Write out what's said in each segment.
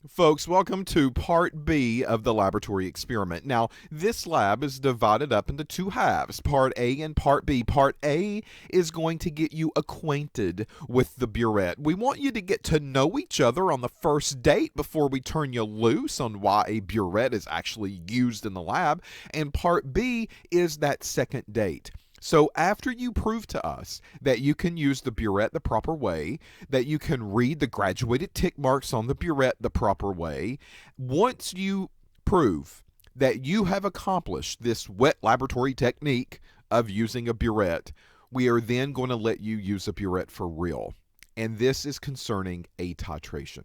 Folks, welcome to part B of the laboratory experiment. Now, this lab is divided up into two halves, part A and part B. Part A is going to get you acquainted with the burette. We want you to get to know each other on the first date before we turn you loose on why a burette is actually used in the lab. And part B is that second date. So after you prove to us that you can use the burette the proper way, that you can read the graduated tick marks on the burette the proper way, once you prove that you have accomplished this wet laboratory technique of using a burette, we are then going to let you use a burette for real. And this is concerning a titration.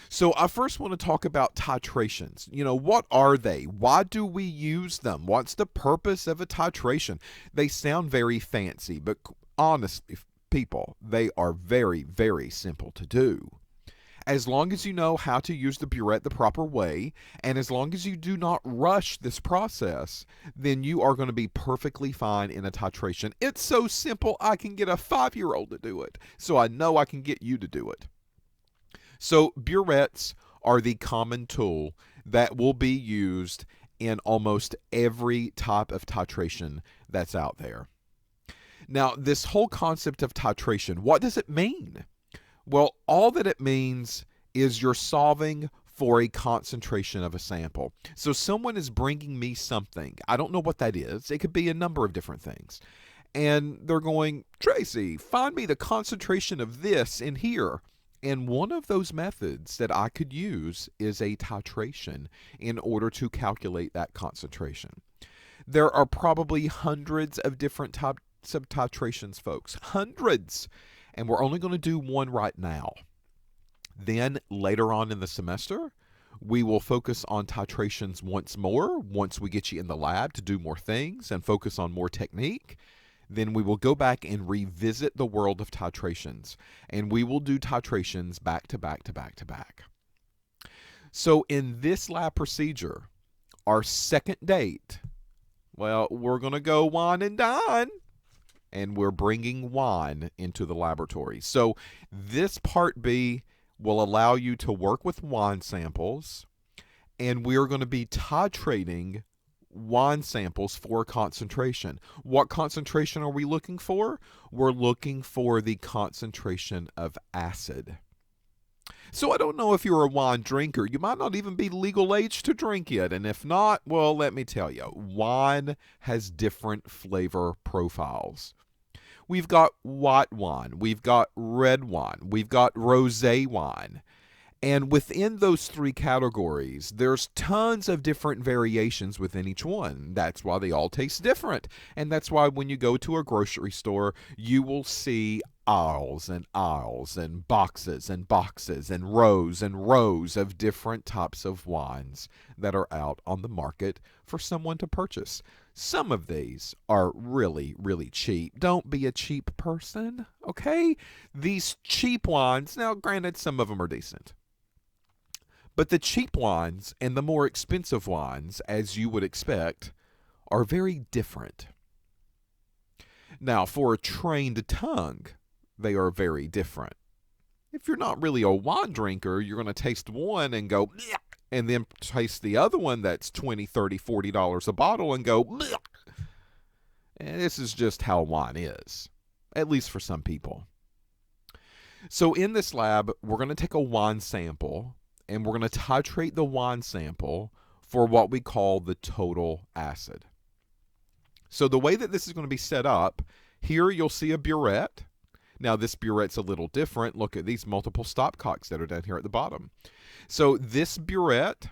So I first want to talk about titrations. What are they? Why do we use them? What's the purpose of a titration? They sound very fancy, but honestly, people, they are very, very simple to do. As long as you know how to use the burette the proper way, and as long as you do not rush this process, then you are going to be perfectly fine in a titration. It's so simple, I can get a 5-year-old to do it. So I know I can get you to do it. So burettes are the common tool that will be used in almost every type of titration that's out there. Now, this whole concept of titration, what does it mean? Well, all that it means is you're solving for a concentration of a sample. So someone is bringing me something. I don't know what that is. It could be a number of different things. And they're going, Tracy, find me the concentration of this in here. And one of those methods that I could use is a titration in order to calculate that concentration. There are probably hundreds of different types of titrations, folks. Hundreds. And we're only going to do one right now. Then later on in the semester, we will focus on titrations once more, once we get you in the lab to do more things and focus on more technique. Then we will go back and revisit the world of titrations. And we will do titrations back to back to back to back. So in this lab procedure, our second date, well, we're going to go wine and dine. And we're bringing wine into the laboratory. So this part B will allow you to work with wine samples. And we're going to be titrating wine samples for concentration. What concentration are we looking for? We're looking for the concentration of acid. So I don't know if you're a wine drinker. You might not even be legal age to drink it. And if not, well, let me tell you, wine has different flavor profiles. We've got white wine, we've got red wine, we've got rosé wine. And within those three categories, there's tons of different variations within each one. That's why they all taste different. And that's why when you go to a grocery store, you will see aisles and boxes and boxes and rows of different types of wines that are out on the market for someone to purchase. Some of these are really, really cheap. Don't be a cheap person, okay? These cheap wines, now granted, some of them are decent. But the cheap wines and the more expensive wines, as you would expect, are very different. Now, for a trained tongue, they are very different. If you're not really a wine drinker, you're going to taste one and go, bleh, and then taste the other one that's $20, $30, $40 a bottle and go, bleh. And this is just how wine is, at least for some people. So in this lab, we're going to take a wine sample, and we're going to titrate the wine sample for what we call the total acid. So the way that this is going to be set up, here you'll see a burette. Now this burette's a little different. Look at these multiple stopcocks that are down here at the bottom. So this burette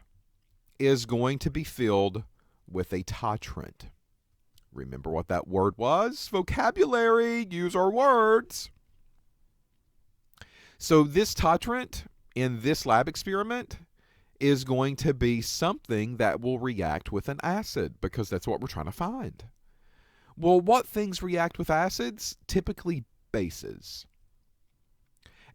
is going to be filled with a titrant. Remember what that word was? Vocabulary. Use our words. So this titrant in this lab experiment is going to be something that will react with an acid because that's what we're trying to find. Well, what things react with acids? Typically bases.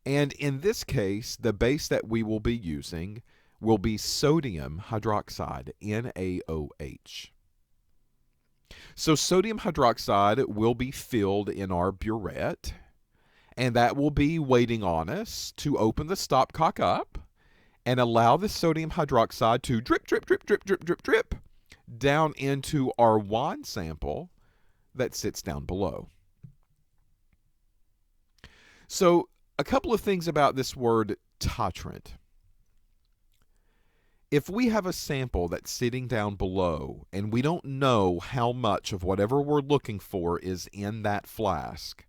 And in this case, the base that we will be using will be sodium hydroxide, NaOH. So sodium hydroxide will be filled in our burette, and that will be waiting on us to open the stopcock up and allow the sodium hydroxide to drip, drip, drip, drip, drip, drip, drip down into our wine sample that sits down below. So, a couple of things about this word titrant. If we have a sample that's sitting down below and we don't know how much of whatever we're looking for is in that flask,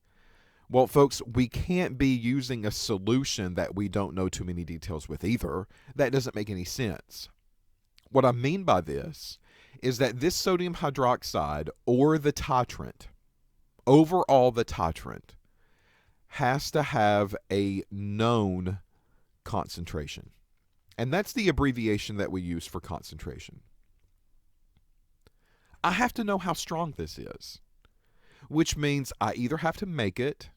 well, folks, we can't be using a solution that we don't know too many details with either. That doesn't make any sense. What I mean by this is that this sodium hydroxide, or the titrant, overall the titrant, has to have a known concentration. And that's the abbreviation that we use for concentration. I have to know how strong this is, which means I either have to make it,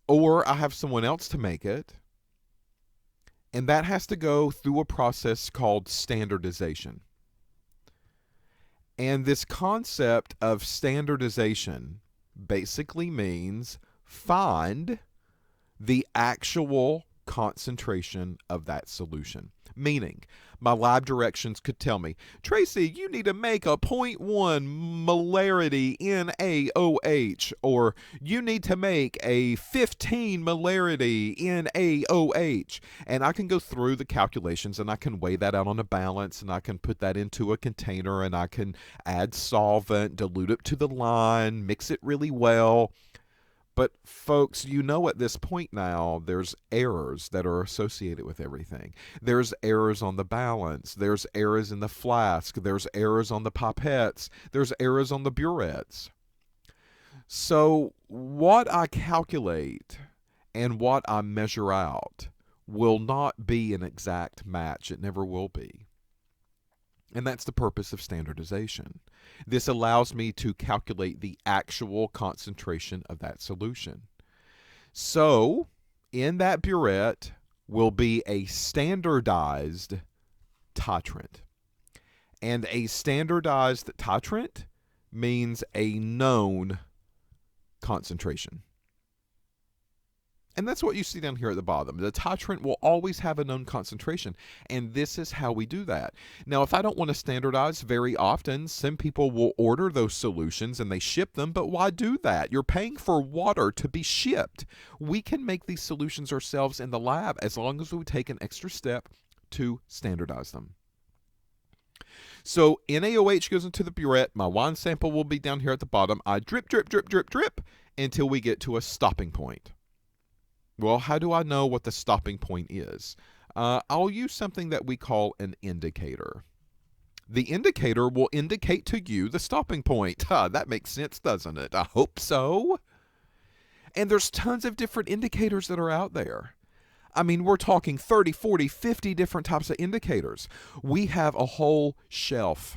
or I have someone else to make it, and that has to go through a process called standardization. And this concept of standardization basically means find the actual concentration of that solution. Meaning, my lab directions could tell me, Tracy, you need to make a 0.1 molarity NaOH, or you need to make a 15 molarity NaOH. And I can go through the calculations and I can weigh that out on a balance and I can put that into a container and I can add solvent, dilute it to the line, mix it really well. But folks, you know at this point now, there's errors that are associated with everything. There's errors on the balance. There's errors in the flask. There's errors on the pipettes. There's errors on the burettes. So what I calculate and what I measure out will not be an exact match. It never will be. And that's the purpose of standardization. This allows me to calculate the actual concentration of that solution. So, in that burette will be a standardized titrant. And a standardized titrant means a known concentration. And that's what you see down here at the bottom. The titrant will always have a known concentration, and this is how we do that. Now, if I don't want to standardize, very often some people will order those solutions and they ship them, but why do that? You're paying for water to be shipped. We can make these solutions ourselves in the lab as long as we take an extra step to standardize them. So NaOH goes into the burette. My wine sample will be down here at the bottom. I drip, drip, drip, drip, drip until we get to a stopping point. Well, how do I know what the stopping point is? I'll use something that we call an indicator. The indicator will indicate to you the stopping point. That makes sense, doesn't it? I hope so. And there's tons of different indicators that are out there. I mean, we're talking 30, 40, 50 different types of indicators. We have a whole shelf,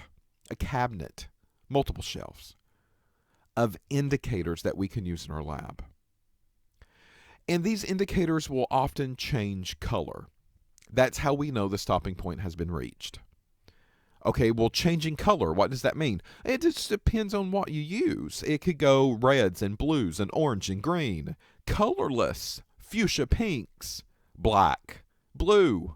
a cabinet, multiple shelves of indicators that we can use in our lab. And these indicators will often change color. That's how we know the stopping point has been reached. Okay, well, changing color, what does that mean? It just depends on what you use. It could go reds and blues and orange and green, colorless, fuchsia pinks, black, blue.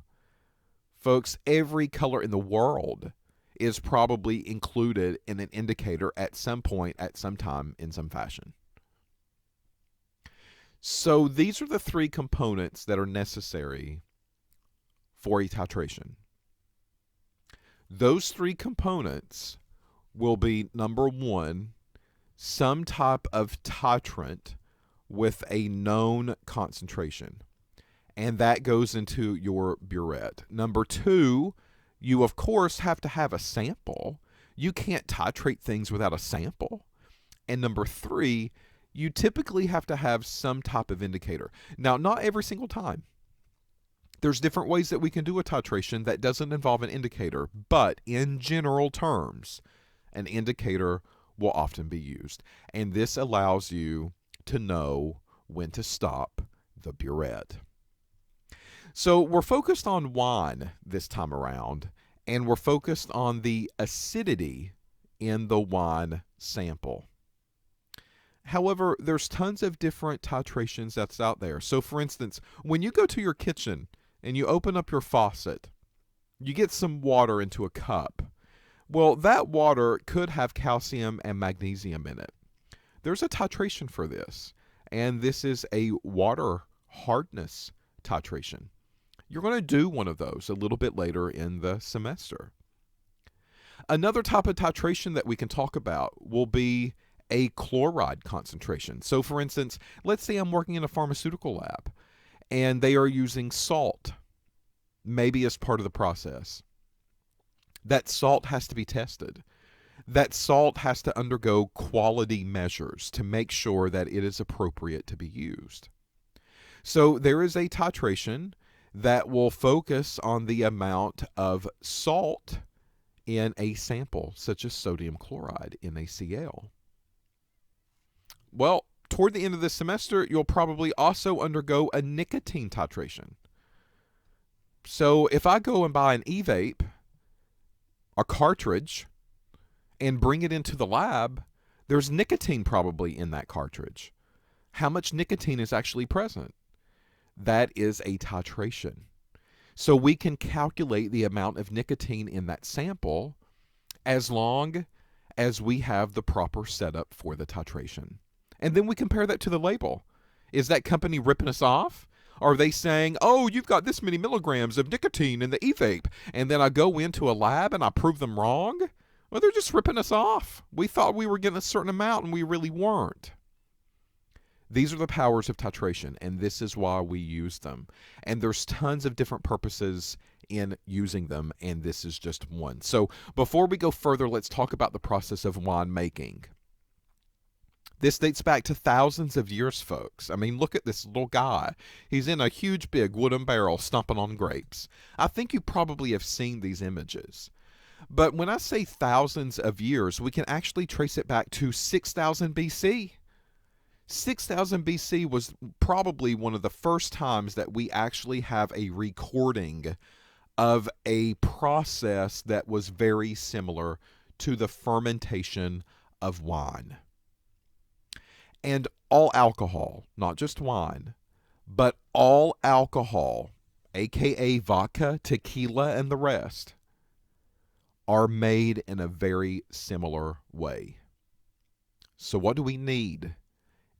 Folks, every color in the world is probably included in an indicator at some point, at some time, in some fashion. So these are the three components that are necessary for a titration. Those three components will be, number one, some type of titrant with a known concentration. And that goes into your burette. Number two, you of course have to have a sample. You can't titrate things without a sample. And number three, you typically have to have some type of indicator. Now, not every single time. There's different ways that we can do a titration that doesn't involve an indicator, but in general terms, an indicator will often be used. And this allows you to know when to stop the burette. So we're focused on wine this time around, and we're focused on the acidity in the wine sample. However, there's tons of different titrations that's out there. So for instance, when you go to your kitchen and you open up your faucet. You get some water into a cup. Well, that water could have calcium and magnesium in it. There's a titration for this, and this is a water hardness titration. You're going to do one of those a little bit later in the semester. Another type of titration that we can talk about will be a chloride concentration. So for instance, let's say I'm working in a pharmaceutical lab and they are using salt, maybe as part of the process. That salt has to be tested. That salt has to undergo quality measures to make sure that it is appropriate to be used. So there is a titration that will focus on the amount of salt in a sample, such as sodium chloride, NaCl. Well, toward the end of this semester, you'll probably also undergo a nicotine titration. So if I go and buy an e-vape, a cartridge, and bring it into the lab, there's nicotine probably in that cartridge. How much nicotine is actually present? That is a titration. So we can calculate the amount of nicotine in that sample as long as we have the proper setup for the titration. And then we compare that to the label. Is that company ripping us off? Are they saying, oh, you've got this many milligrams of nicotine in the e-vape, and then I go into a lab and I prove them wrong? Well, they're just ripping us off. We thought we were getting a certain amount and we really weren't. These are the powers of titration, and this is why we use them. And there's tons of different purposes in using them, and this is just one. So before we go further, let's talk about the process of wine making. This dates back to thousands of years, folks. I mean, look at this little guy. He's in a huge, big wooden barrel stomping on grapes. I think you probably have seen these images. But when I say thousands of years, we can actually trace it back to 6,000 BC. 6,000 BC was probably one of the first times that we actually have a recording of a process that was very similar to the fermentation of wine. And all alcohol, not just wine, but all alcohol, aka vodka, tequila, and the rest, are made in a very similar way. So what do we need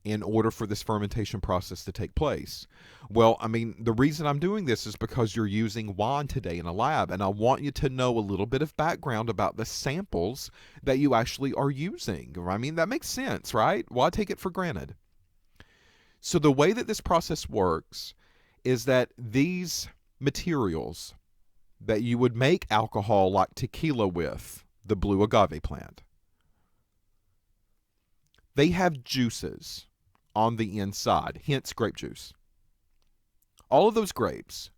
in order for this fermentation process to take place? Well, I mean, the reason I'm doing this is because you're using wine today in a lab, and I want you to know a little bit of background about the samples that you actually are using. I mean, that makes sense, right? Why take it for granted? So the way that this process works is that these materials that you would make alcohol like tequila with, the blue agave plant, they have juices on the inside, hence grape juice. All of those grapes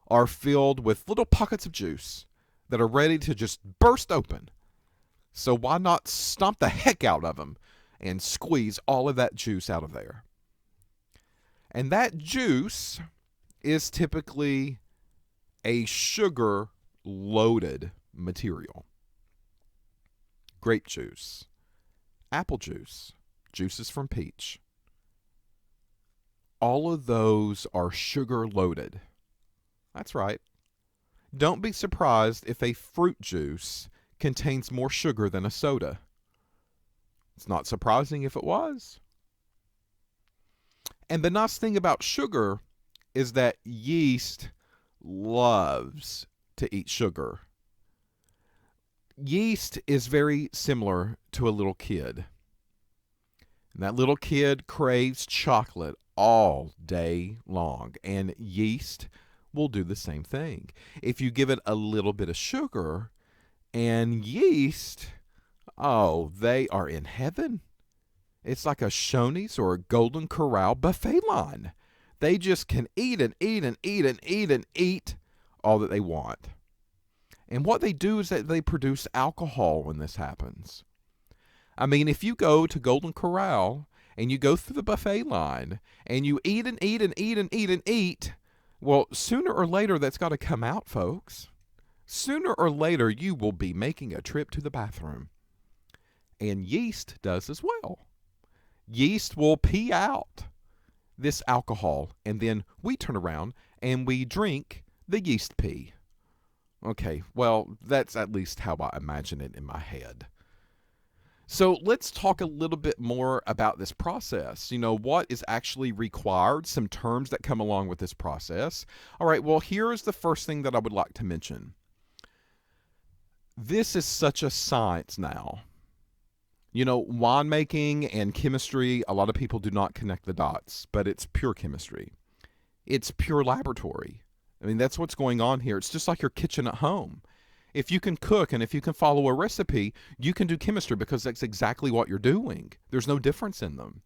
are filled with little pockets of juice that are ready to just burst open. So why not stomp the heck out of them and squeeze all of that juice out of there? And that juice is typically a sugar-loaded material. Grape juice, apple juice, juices from peach. All of those are sugar-loaded. That's right. Don't be surprised if a fruit juice contains more sugar than a soda. It's not surprising if it was. And the nice thing about sugar is that yeast loves to eat sugar. Yeast is very similar to a little kid. And that little kid craves chocolate all day long, and yeast will do the same thing. If you give it a little bit of sugar, and yeast, oh, they are in heaven. It's like a Shoney's or a Golden Corral buffet line. They just can eat and eat and eat and eat and eat all that they want. And what they do is that they produce alcohol when this happens. I mean, if you go to Golden Corral and you go through the buffet line and you eat and eat and eat and eat and eat, well, sooner or later that's got to come out, folks. Sooner or later you will be making a trip to the bathroom. And yeast does as well. Yeast will pee out this alcohol, and then we turn around and we drink the yeast pea. Okay, well, that's at least how I imagine it in my head. So let's talk a little bit more about this process. What is actually required, some terms that come along with this process. All right, well, here is the first thing that I would like to mention. This is such a science now. Winemaking and chemistry, a lot of people do not connect the dots, but it's pure chemistry. It's pure laboratory. I mean, that's what's going on here. It's just like your kitchen at home. If you can cook and if you can follow a recipe, you can do chemistry because that's exactly what you're doing. There's no difference in them.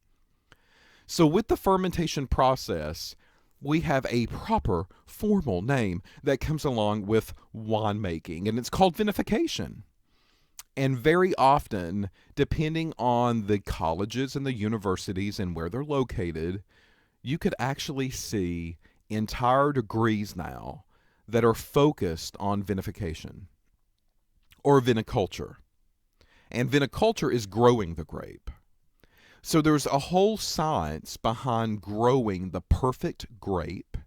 So with the fermentation process, we have a proper formal name that comes along with winemaking, and it's called vinification. And very often, depending on the colleges and the universities and where they're located, you could actually see entire degrees now that are focused on vinification or viniculture. And viniculture is growing the grape. So there's a whole science behind growing the perfect grape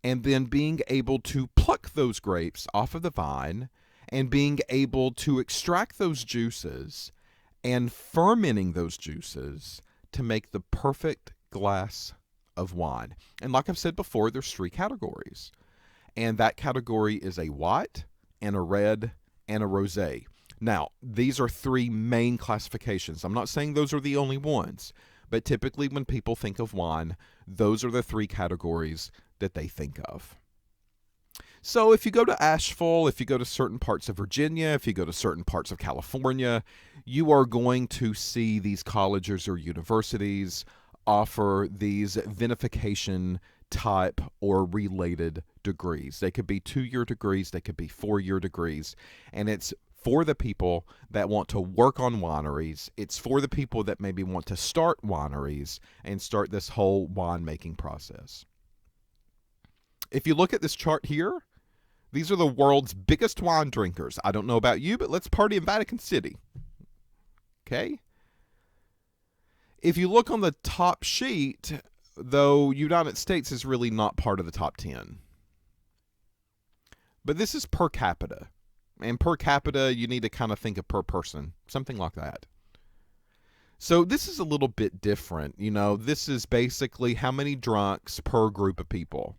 and then being able to pluck those grapes off of the vine and being able to extract those juices and fermenting those juices to make the perfect glass of wine. And like I've said before, there's 3 categories. And that category is a white and a red and a rosé. Now, these are 3 main classifications. I'm not saying those are the only ones, but typically when people think of wine, those are the 3 categories that they think of. So if you go to Asheville, if you go to certain parts of Virginia, if you go to certain parts of California, you are going to see these colleges or universities offer these vinification type or related degrees. They could be 2-year degrees, they could be 4-year degrees, and it's for the people that want to work on wineries. It's for the people that maybe want to start wineries and start this whole winemaking process. If you look at this chart here, these are the world's biggest wine drinkers. I don't know about you, but let's party in Vatican City. Okay? If you look on the top sheet, though, United States is really not part of the top 10. But this is per capita. And per capita, you need to kind of think of per person, something like that. So this is a little bit different. This is basically how many drunks per group of people.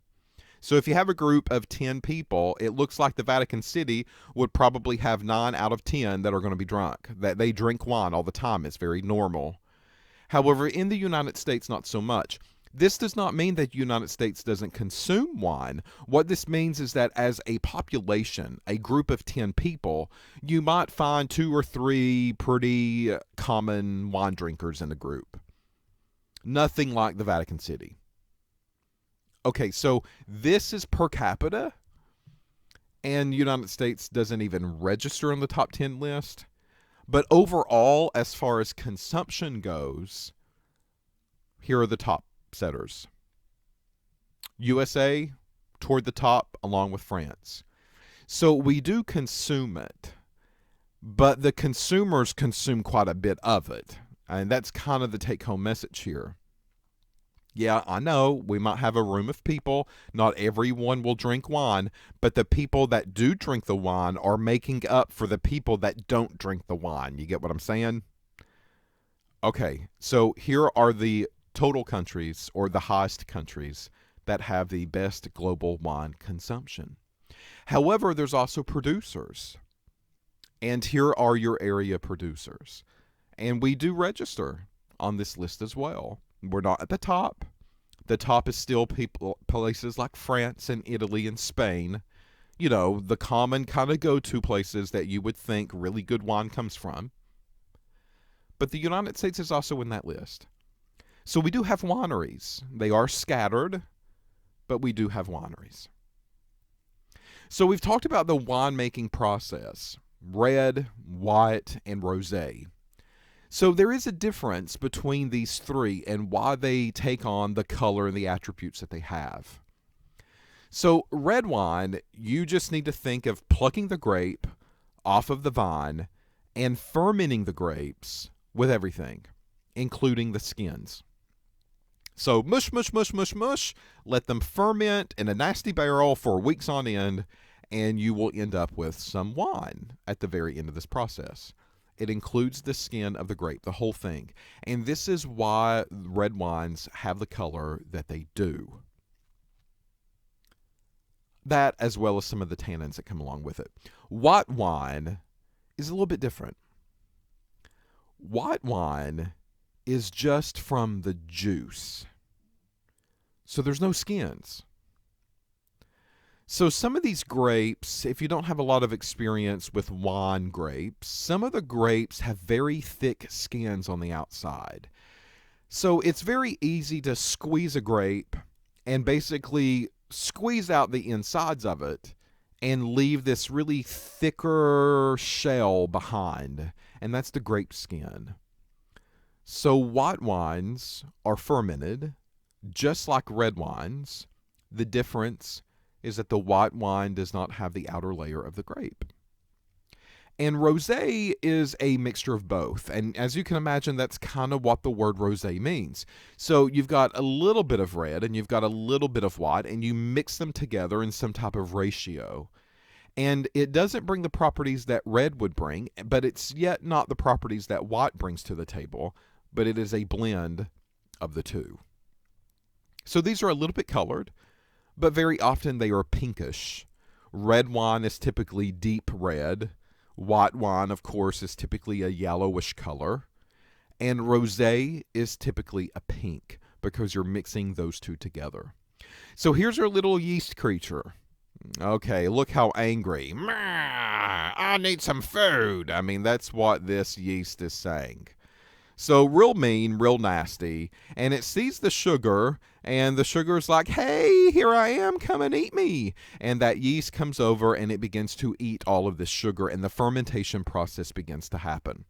So if you have a group of 10 people, it looks like the Vatican City would probably have 9 out of 10 that are going to be drunk, that they drink wine all the time. It's very normal. However, in the United States, not so much. This does not mean that the United States doesn't consume wine. What this means is that as a population, a group of 10 people, you might find 2 or 3 pretty common wine drinkers in the group. Nothing like the Vatican City. Okay, so this is per capita, and the United States doesn't even register on the top 10 list. But overall, as far as consumption goes, here are the top setters. USA toward the top along with France. So we do consume it, but the consumers consume quite a bit of it. And that's kind of the take-home message here. Yeah, I know we might have a room of people. Not everyone will drink wine, but the people that do drink the wine are making up for the people that don't drink the wine. You get what I'm saying? Okay, so here are the total countries, or the highest countries, that have the best global wine consumption. However, there's also producers. And here are your area producers. And we do register on this list as well. We're not at the top. The top is still places like France and Italy and Spain. The common kind of go-to places that you would think really good wine comes from. But the United States is also in that list. So we do have wineries. They are scattered, but we do have wineries. So we've talked about the winemaking process: red, white, and rosé. So there is a difference between these 3 and why they take on the color and the attributes that they have. So red wine, you just need to think of plucking the grape off of the vine and fermenting the grapes with everything, including the skins. So mush, mush, mush, mush, mush. Let them ferment in a nasty barrel for weeks on end, and you will end up with some wine at the very end of this process. It includes the skin of the grape, the whole thing. And this is why red wines have the color that they do. That, as well as some of the tannins that come along with it. White wine is a little bit different. White wine is just from the juice. So there's no skins. So some of these grapes, if you don't have a lot of experience with wine grapes, some of the grapes have very thick skins on the outside. So it's very easy to squeeze a grape and basically squeeze out the insides of it and leave this really thicker shell behind, and that's the grape skin. So white wines are fermented just like red wines. The difference is that the white wine does not have the outer layer of the grape. And rosé is a mixture of both. And as you can imagine, that's kind of what the word rosé means. So you've got a little bit of red and you've got a little bit of white, and you mix them together in some type of ratio. And it doesn't bring the properties that red would bring, but it's yet not the properties that white brings to the table, but it is a blend of the two. So these are a little bit colored, but very often they are pinkish. Red wine is typically deep red. White wine, of course, is typically a yellowish color. And rosé is typically a pink because you're mixing those two together. So here's our little yeast creature. Okay, look how angry. I need some food. I mean, that's what this yeast is saying. So real mean, real nasty, and it sees the sugar, and the sugar's like, hey, here I am, come and eat me. And that yeast comes over and it begins to eat all of this sugar, and the fermentation process begins to happen.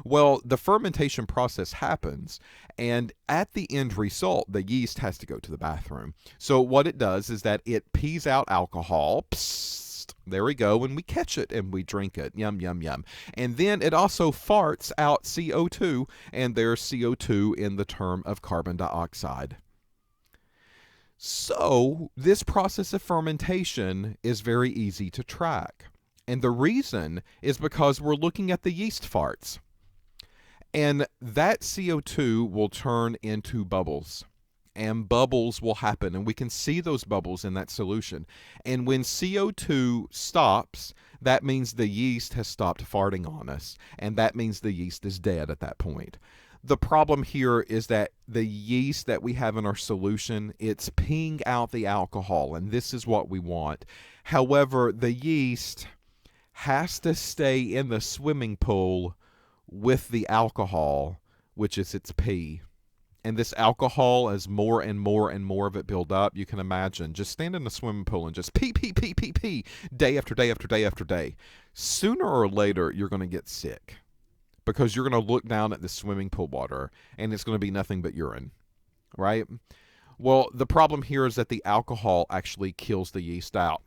Well, the fermentation process happens, and at the end result, the yeast has to go to the bathroom. So what it does is that it pees out alcohol. Psst. There we go, and we catch it and we drink it. Yum, yum, yum. And then it also farts out CO2, and there's CO2 in the term of carbon dioxide. So this process of fermentation is very easy to track. And the reason is because we're looking at the yeast farts. And that CO2 will turn into bubbles. And bubbles will happen, and we can see those bubbles in that solution. And when CO2 stops, that means the yeast has stopped farting on us, and that means the yeast is dead at that point. The problem here is that the yeast that we have in our solution, it's peeing out the alcohol, and this is what we want. However, the yeast has to stay in the swimming pool with the alcohol, which is its pee. And this alcohol, as more and more and more of it build up, you can imagine, just stand in the swimming pool and just pee, pee, pee, pee, pee, day after day after day after day. Sooner or later, you're going to get sick because you're going to look down at the swimming pool water and it's going to be nothing but urine, right? Well, the problem here is that the alcohol actually kills the yeast out.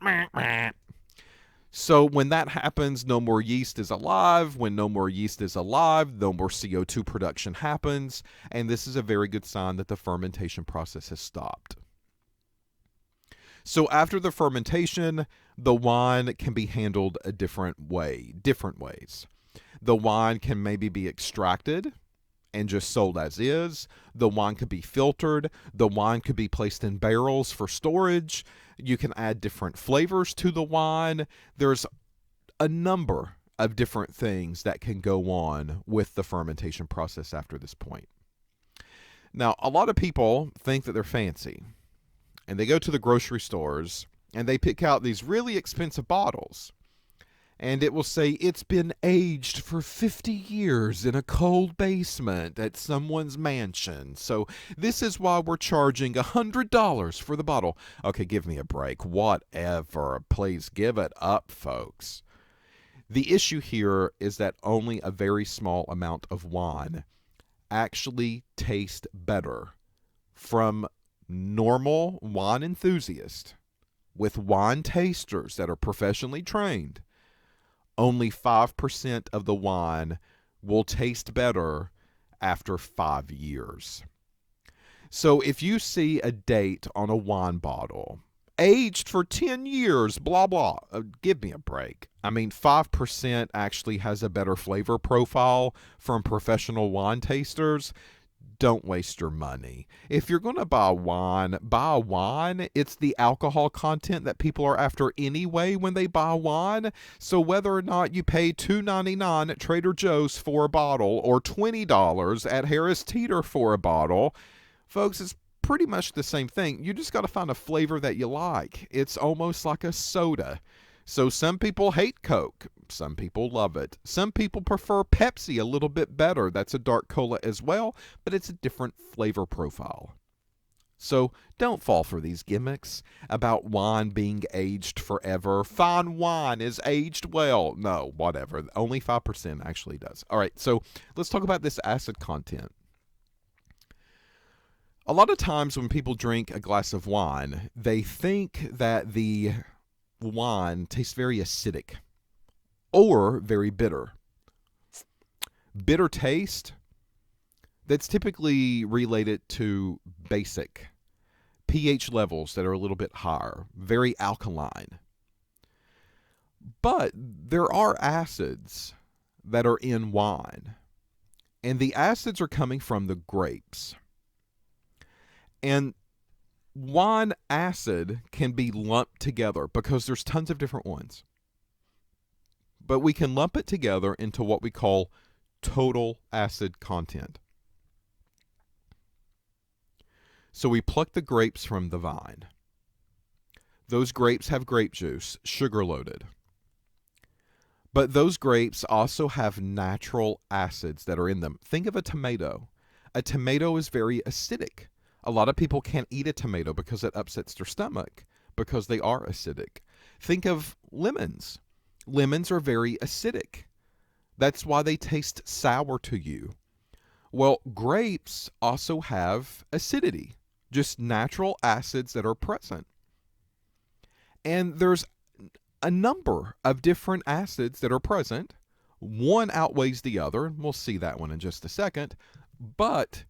So when that happens, no more yeast is alive. When no more yeast is alive, no more CO2 production happens. And this is a very good sign that the fermentation process has stopped. So after the fermentation, the wine can be handled a different ways. The wine can maybe be extracted and just sold as is. The wine could be filtered. The wine could be placed in barrels for storage. You can add different flavors to the wine. There's a number of different things that can go on with the fermentation process after this point. Now, a lot of people think that they're fancy, and they go to the grocery stores and they pick out these really expensive bottles. And it will say it's been aged for 50 years in a cold basement at someone's mansion. So this is why we're charging $100 for the bottle. Okay, give me a break. Whatever. Please give it up, folks. The issue here is that only a very small amount of wine actually tastes better from normal wine enthusiasts with wine tasters that are professionally trained. Only 5% of the wine will taste better after 5 years. So if you see a date on a wine bottle, aged for 10 years, blah, blah, give me a break. I mean, 5% actually has a better flavor profile from professional wine tasters. Don't waste your money. If you're going to buy a wine. It's the alcohol content that people are after anyway when they buy wine. So whether or not you pay $2.99 at Trader Joe's for a bottle or $20 at Harris Teeter for a bottle, folks, it's pretty much the same thing. You just got to find a flavor that you like. It's almost like a soda. So some people hate Coke. Some people love it. Some people prefer Pepsi a little bit better. That's a dark cola as well, but it's a different flavor profile. So don't fall for these gimmicks about wine being aged forever. Fine wine is aged well. No, whatever. Only 5% actually does. All right, so let's talk about this acid content. A lot of times when people drink a glass of wine, they think that the wine tastes very acidic or very bitter. Bitter taste, that's typically related to basic pH levels that are a little bit higher, very alkaline. But there are acids that are in wine, and the acids are coming from the grapes. And wine acid can be lumped together because there's tons of different ones. But we can lump it together into what we call total acid content. So we pluck the grapes from the vine. Those grapes have grape juice, sugar loaded. But those grapes also have natural acids that are in them. Think of a tomato. A tomato is very acidic. A lot of people can't eat a tomato because it upsets their stomach because they are acidic. Think of lemons. Lemons are very acidic. That's why they taste sour to you. Well, grapes also have acidity, just natural acids that are present. And there's a number of different acids that are present. One outweighs the other, and we'll see that one in just a second. But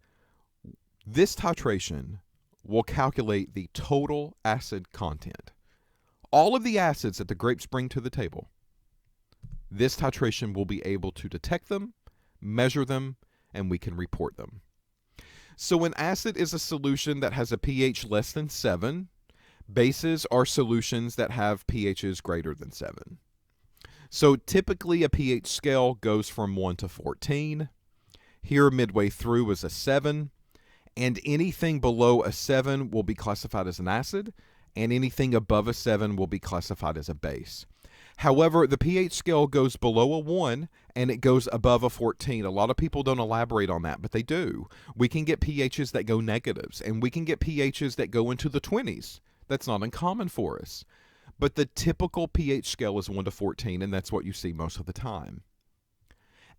this titration will calculate the total acid content. All of the acids that the grapes bring to the table, this titration will be able to detect them, measure them, and we can report them. So an acid is a solution that has a pH less than 7. Bases are solutions that have pHs greater than 7. So typically a pH scale goes from 1 to 14. Here midway through is a 7. And anything below a 7 will be classified as an acid, and anything above a 7 will be classified as a base. However, the pH scale goes below a 1 and it goes above a 14. A lot of people don't elaborate on that, but they do. We can get pHs that go negatives, and we can get pHs that go into the 20s. That's not uncommon for us. But the typical pH scale is 1 to 14, and that's what you see most of the time.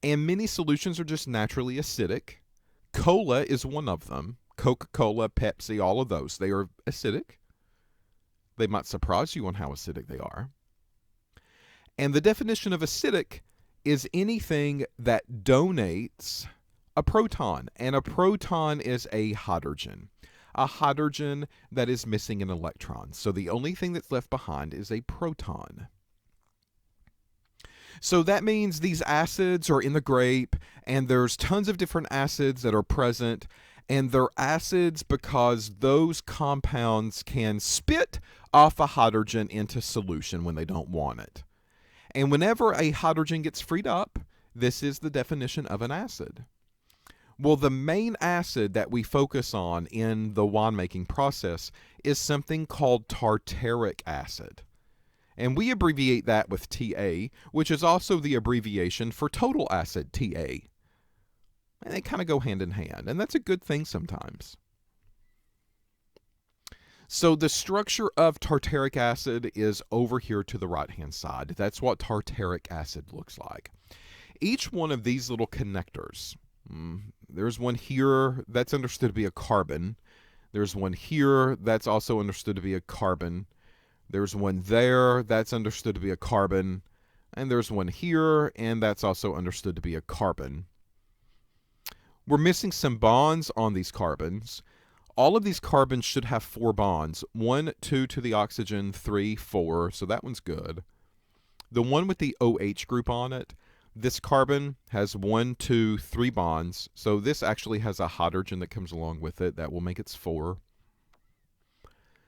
And many solutions are just naturally acidic. Cola is one of them. Coca-Cola, Pepsi, all of those. They are acidic. They might surprise you on how acidic they are. And the definition of acidic is anything that donates a proton. And a proton is a hydrogen. A hydrogen that is missing an electron. So the only thing that's left behind is a proton. So that means these acids are in the grape, and there's tons of different acids that are present, and they're acids because those compounds can spit off a hydrogen into solution when they don't want it. And whenever a hydrogen gets freed up, this is the definition of an acid. Well, the main acid that we focus on in the winemaking process is something called tartaric acid. And we abbreviate that with TA, which is also the abbreviation for total acid, TA. And they kind of go hand in hand, and that's a good thing sometimes. So the structure of tartaric acid is over here to the right-hand side. That's what tartaric acid looks like. Each one of these little connectors, there's one here that's understood to be a carbon. There's one here that's also understood to be a carbon. There's one there that's understood to be a carbon, and there's one here, and that's also understood to be a carbon. We're missing some bonds on these carbons. all of these carbons should have 4 bonds. 1, 2 to the oxygen, 3, 4, so that one's good. The one with the OH group on it, this carbon has 1, 2, 3 bonds, so this actually has a hydrogen that comes along with it. That will make it 4.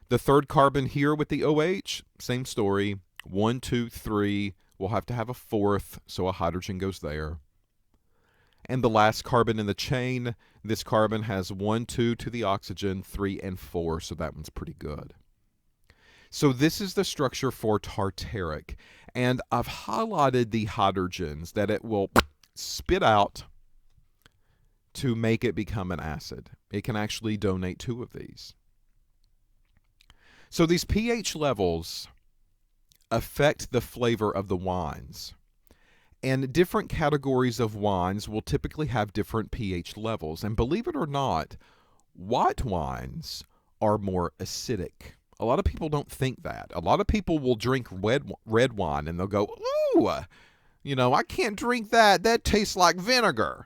The third carbon here with the OH, same story. 1, 2, 3, we'll have to have a 4th, so a hydrogen goes there. And the last carbon in the chain, this carbon has 1, 2 to the oxygen, 3, and 4, so that one's pretty good. So this is the structure for tartaric, and I've highlighted the hydrogens that it will spit out to make it become an acid. It can actually donate 2 of these. So these pH levels affect the flavor of the wines. And different categories of wines will typically have different pH levels. And believe it or not, white wines are more acidic. A lot of people don't think that. A lot of people will drink red wine and they'll go, ooh, I can't drink that. That tastes like vinegar.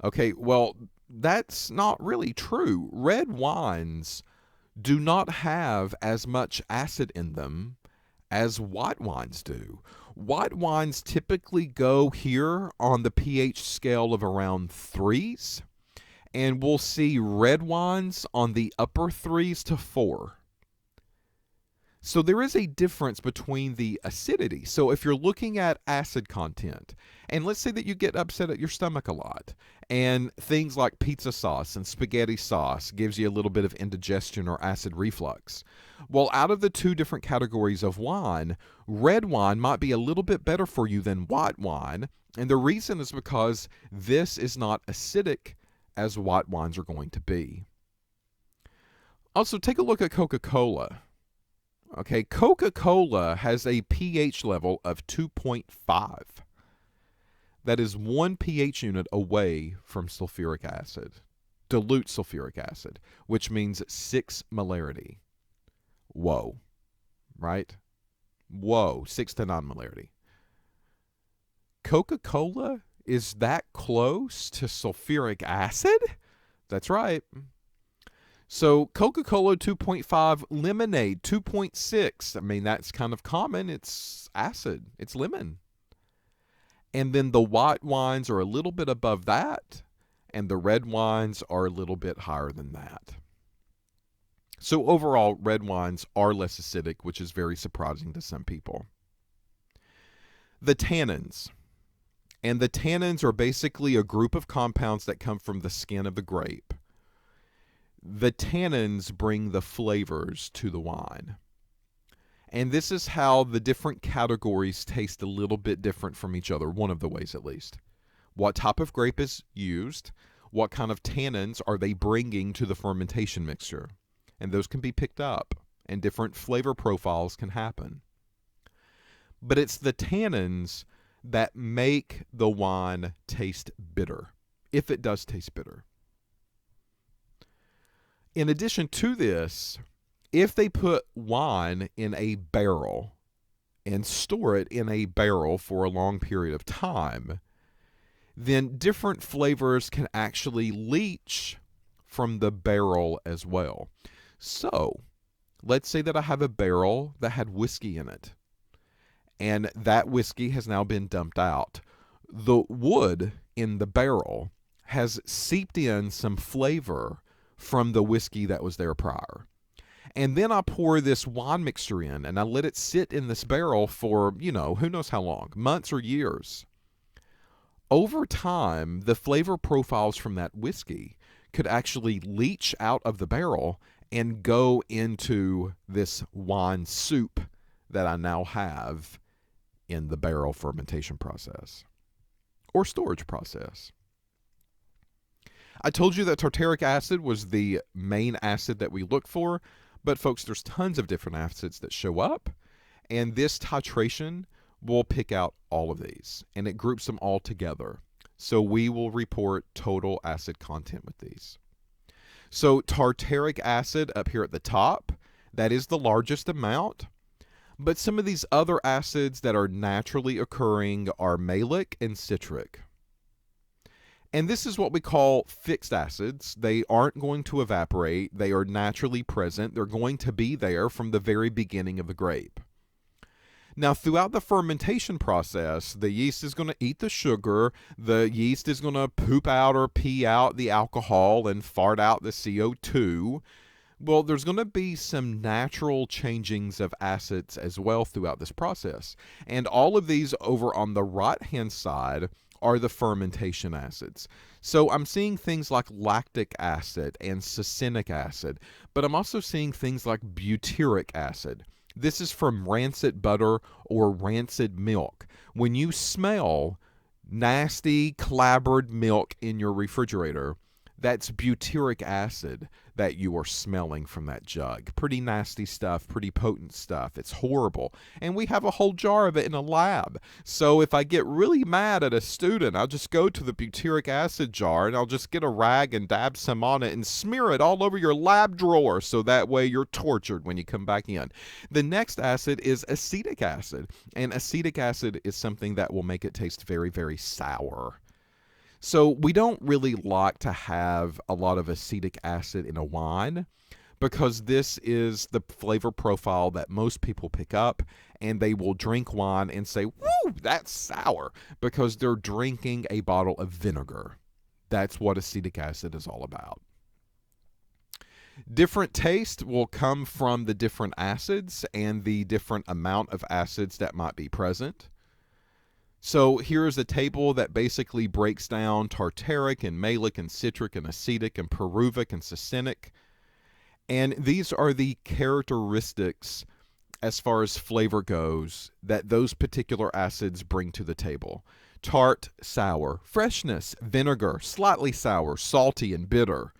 Okay, well, that's not really true. Red wines do not have as much acid in them as white wines do. White wines typically go here on the pH scale of around 3s, and we'll see red wines on the upper 3s to 4. So there is a difference between the acidity. So if you're looking at acid content, and let's say that you get upset at your stomach a lot, and things like pizza sauce and spaghetti sauce gives you a little bit of indigestion or acid reflux. Well, out of the 2 different categories of wine, red wine might be a little bit better for you than white wine, and the reason is because this is not acidic as white wines are going to be. Also, take a look at Coca-Cola. Okay, Coca-Cola has a pH level of 2.5. That is 1 pH unit away from sulfuric acid, dilute sulfuric acid, which means 6 molarity. Whoa, right? Whoa, 6 to 9 molarity. Coca-Cola is that close to sulfuric acid? That's right. So Coca-Cola 2.5, lemonade 2.6. I mean, that's kind of common. It's acid. It's lemon. And then the white wines are a little bit above that, and the red wines are a little bit higher than that. So overall, red wines are less acidic, which is very surprising to some people. The tannins. And the tannins are basically a group of compounds that come from the skin of the grape. The tannins bring the flavors to the wine. And this is how the different categories taste a little bit different from each other, one of the ways at least. What type of grape is used? What kind of tannins are they bringing to the fermentation mixture? And those can be picked up, and different flavor profiles can happen. But it's the tannins that make the wine taste bitter, if it does taste bitter. In addition to this, if they put wine in a barrel and store it in a barrel for a long period of time, then different flavors can actually leach from the barrel as well. So, let's say that I have a barrel that had whiskey in it, and that whiskey has now been dumped out. The wood in the barrel has seeped in some flavor from the whiskey that was there prior. And then I pour this wine mixture in, and I let it sit in this barrel for, who knows how long, months or years. Over time, the flavor profiles from that whiskey could actually leach out of the barrel and go into this wine soup that I now have in the barrel fermentation process or storage process. I told you that tartaric acid was the main acid that we look for, but folks, there's tons of different acids that show up, and this titration will pick out all of these, and it groups them all together. So we will report total acid content with these. So tartaric acid up here at the top, that is the largest amount, but some of these other acids that are naturally occurring are malic and citric. And this is what we call fixed acids. They aren't going to evaporate. They are naturally present. They're going to be there from the very beginning of the grape. Now, throughout the fermentation process, the yeast is going to eat the sugar. The yeast is going to poop out or pee out the alcohol and fart out the CO2. Well, there's going to be some natural changings of acids as well throughout this process. And all of these over on the right-hand side are the fermentation acids. So I'm seeing things like lactic acid and succinic acid, but I'm also seeing things like butyric acid. This is from rancid butter or rancid milk. When you smell nasty, clabbered milk in your refrigerator, that's butyric acid that you are smelling from that jug. Pretty nasty stuff, pretty potent stuff. It's horrible. And we have a whole jar of it in a lab. So if I get really mad at a student, I'll just go to the butyric acid jar and I'll just get a rag and dab some on it and smear it all over your lab drawer so that way you're tortured when you come back in. The next acid is acetic acid. And acetic acid is something that will make it taste very, very sour. So we don't really like to have a lot of acetic acid in a wine because this is the flavor profile that most people pick up, and they will drink wine and say, "Woo, that's sour," because they're drinking a bottle of vinegar. That's what acetic acid is all about. Different taste will come from the different acids and the different amount of acids that might be present. So here's a table that basically breaks down tartaric and malic and citric and acetic and pyruvic and succinic. And these are the characteristics as far as flavor goes that those particular acids bring to the table. Tart, sour, freshness, vinegar, slightly sour, salty, and bitter.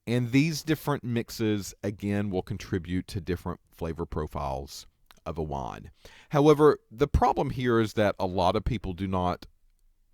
And these different mixes, again, will contribute to different flavor profiles of a wine. However, the problem here is that a lot of people do not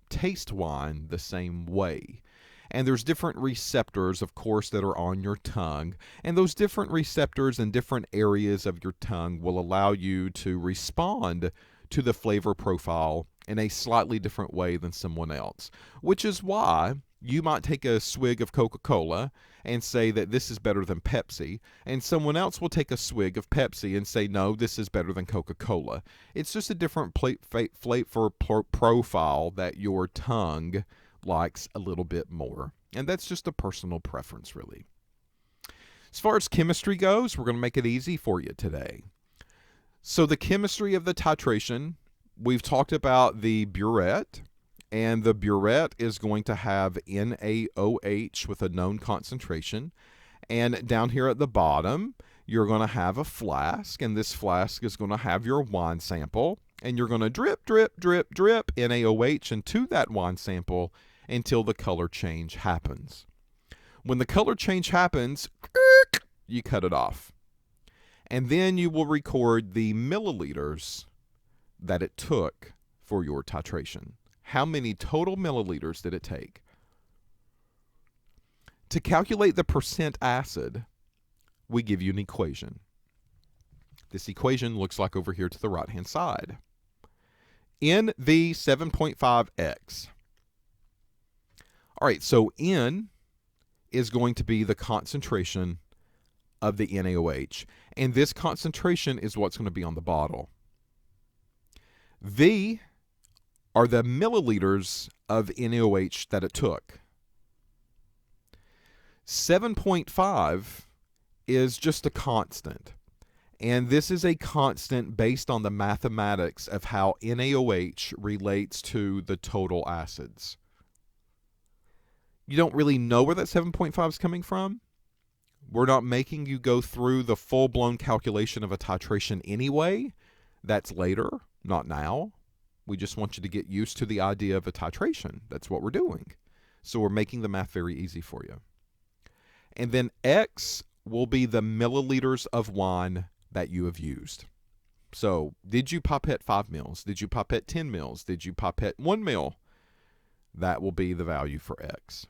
taste wine the same way. And there's different receptors, of course, that are on your tongue. And those different receptors in different areas of your tongue will allow you to respond to the flavor profile in a slightly different way than someone else. Which is why you might take a swig of Coca-Cola and say that this is better than Pepsi, and someone else will take a swig of Pepsi and say, no, this is better than Coca-Cola. It's just a different flavor profile that your tongue likes a little bit more. And that's just a personal preference, really. As far as chemistry goes, we're going to make it easy for you today. So the chemistry of the titration, we've talked about the Buret. And the Burette is going to have NaOH with a known concentration. And down here at the bottom, you're going to have a flask. And this flask is going to have your wine sample. And you're going to drip, drip, drip, drip NaOH into that wine sample until the color change happens. When the color change happens, you cut it off. And then you will record the milliliters that it took for your titration. How many total milliliters did it take? To calculate the percent acid, we give you an equation. This equation looks like over here to the right-hand side. NV 7.5x. All right, so N is going to be the concentration of the NaOH, and this concentration is what's going to be on the bottle. V are the milliliters of NaOH that it took. 7.5 is just a constant. And this is a constant based on the mathematics of how NaOH relates to the total acids. You don't really know where that 7.5 is coming from. We're not making you go through the full-blown calculation of a titration anyway. That's later, not now. We just want you to get used to the idea of a titration. That's what we're doing. So we're making the math very easy for you. And then X will be the milliliters of wine that you have used. So did you pipette 5 mils? Did you pipette 10 mils? Did you pipette 1 mil? That will be the value for X.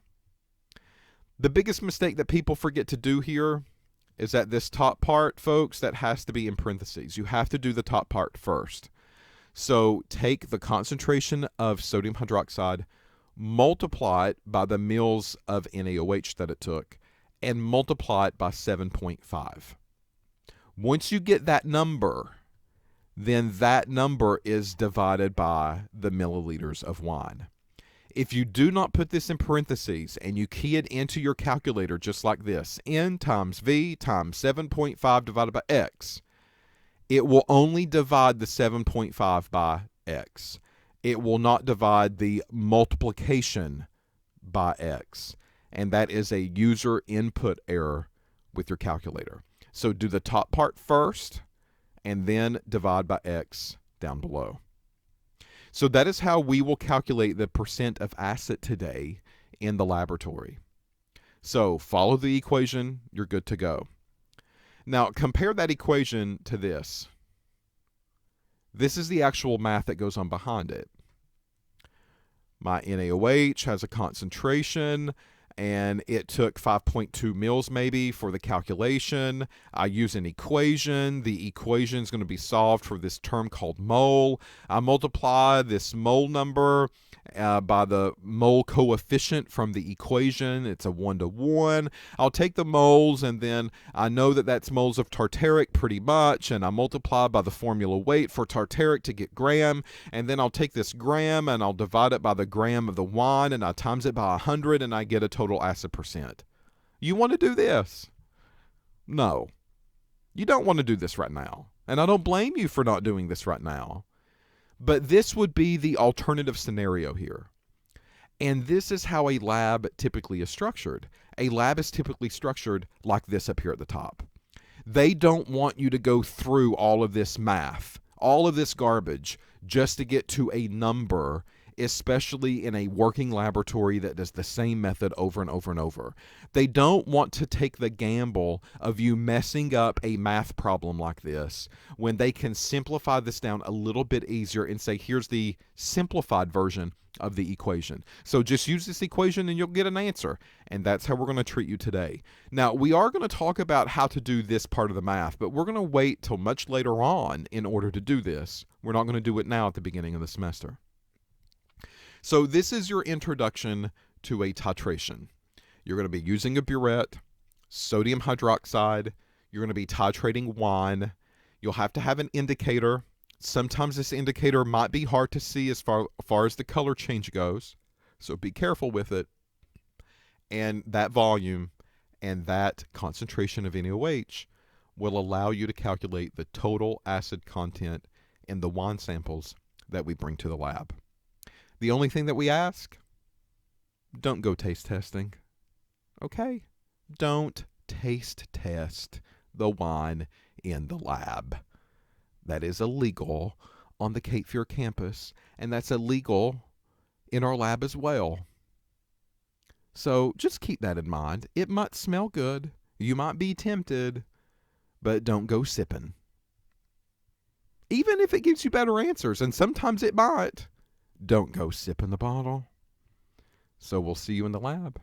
The biggest mistake that people forget to do here is that this top part, folks, that has to be in parentheses. You have to do the top part first. So take the concentration of sodium hydroxide multiply it by the mils of NaOH that it took, and multiply it by 7.5. Once you get that number, then that number is divided by the milliliters of wine. If you do not put this in parentheses and you key it into your calculator just like this, N times V times 7.5 divided by X, it will only divide the 7.5 by X. It will not divide the multiplication by X. And that is a user input error with your calculator. So do the top part first, and then divide by X down below. So that is how we will calculate the percent of acid today in the laboratory. So follow the equation, you're good to go. Now compare that equation to this. This is the actual math that goes on behind it. My NaOH has a concentration, and it took 5.2 mils maybe for the calculation. I use an equation. The equation is going to be solved for this term called mole. I multiply this mole number by the mole coefficient from the equation. It's a 1-to-1. I'll take the moles, and then I know that that's moles of tartaric pretty much, and I multiply by the formula weight for tartaric to get gram, and then I'll take this gram and I'll divide it by the gram of the wine, and I times it by 100, and I get a total acid percent. You want to do this? No. You don't want to do this right now, and I don't blame you for not doing this right now. But this would be the alternative scenario here. And this is how a lab typically is structured. A lab is typically structured like this up here at the top. They don't want you to go through all of this math, all of this garbage, just to get to a number, especially in a working laboratory that does the same method over and over and over. They don't want to take the gamble of you messing up a math problem like this when they can simplify this down a little bit easier and say, here's the simplified version of the equation. So just use this equation and you'll get an answer. And that's how we're going to treat you today. Now, we are going to talk about how to do this part of the math, but we're going to wait till much later on in order to do this. We're not going to do it now at the beginning of the semester. So this is your introduction to a titration. You're going to be using a burette, sodium hydroxide. You're going to be titrating wine. You'll have to have an indicator. Sometimes this indicator might be hard to see as far as the color change goes, so be careful with it. And that volume and that concentration of NaOH will allow you to calculate the total acid content in the wine samples that we bring to the lab. The only thing that we ask, don't go taste testing. Okay? Don't taste test the wine in the lab. That is illegal on the Cape Fear campus, and that's illegal in our lab as well. So just keep that in mind. It might smell good. You might be tempted, but don't go sipping. Even if it gives you better answers, and sometimes it might, don't go sipping the bottle. So we'll see you in the lab.